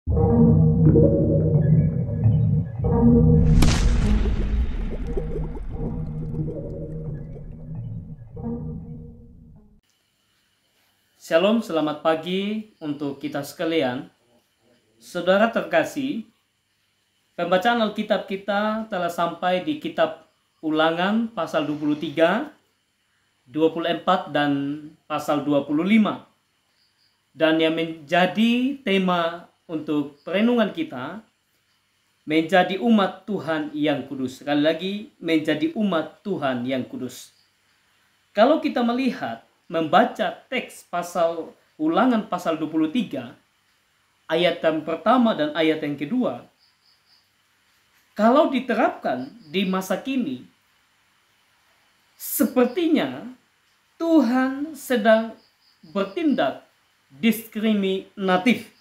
Shalom, selamat pagi untuk kita sekalian. Saudara terkasih, pembacaan Alkitab kita telah sampai di kitab Ulangan pasal 23, 24 dan pasal 25. Dan yang menjadi tema untuk perenungan kita, menjadi umat Tuhan yang kudus. Sekali lagi, menjadi umat Tuhan yang kudus. Kalau kita melihat, membaca teks pasal Ulangan pasal 23, ayat yang pertama dan ayat yang kedua, kalau diterapkan di masa kini, sepertinya Tuhan sedang bertindak diskriminatif,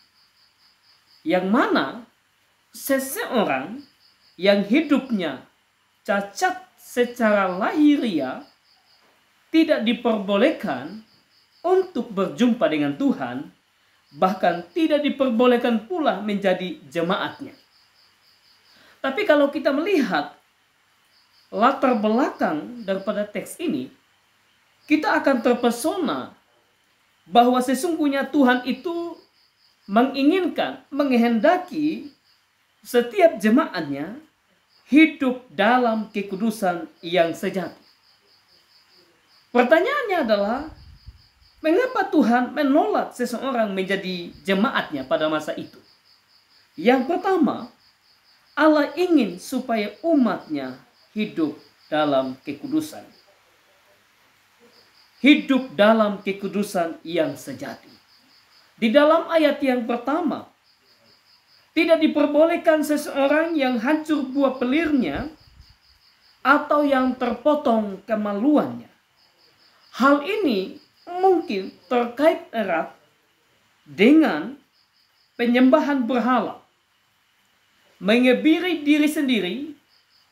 yang mana seseorang yang hidupnya cacat secara lahiriah tidak diperbolehkan untuk berjumpa dengan Tuhan, bahkan tidak diperbolehkan pula menjadi jemaatnya. Tapi kalau kita melihat latar belakang daripada teks ini, kita akan terpesona bahwa sesungguhnya Tuhan itu menginginkan, menghendaki setiap jemaatnya hidup dalam kekudusan yang sejati. Pertanyaannya adalah, mengapa Tuhan menolak seseorang menjadi jemaatnya pada masa itu? Yang pertama, Allah ingin supaya umatnya hidup dalam kekudusan. Hidup dalam kekudusan yang sejati. Di dalam ayat yang pertama, tidak diperbolehkan seseorang yang hancur buah pelirnya atau yang terpotong kemaluannya. Hal ini mungkin terkait erat dengan penyembahan berhala, mengebiri diri sendiri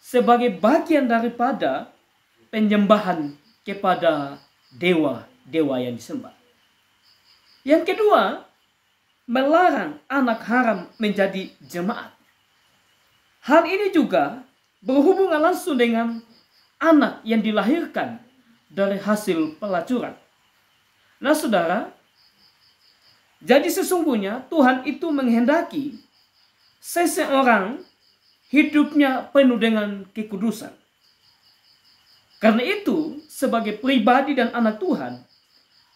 sebagai bagian daripada penyembahan kepada dewa-dewa yang disembah. Yang kedua, melarang anak haram menjadi jemaat. Hal ini juga berhubungan langsung dengan anak yang dilahirkan dari hasil pelacuran. Nah saudara, jadi sesungguhnya Tuhan itu menghendaki seseorang hidupnya penuh dengan kekudusan. Karena itu, sebagai pribadi dan anak Tuhan,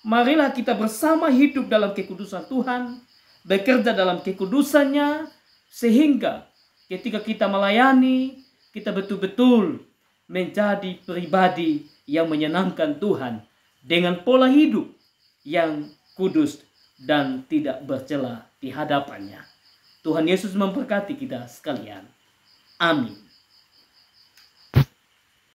marilah kita bersama hidup dalam kekudusan Tuhan, bekerja dalam kekudusannya, sehingga ketika kita melayani, kita betul-betul menjadi pribadi yang menyenangkan Tuhan dengan pola hidup yang kudus dan tidak bercela di hadapannya. Tuhan Yesus memberkati kita sekalian. Amin.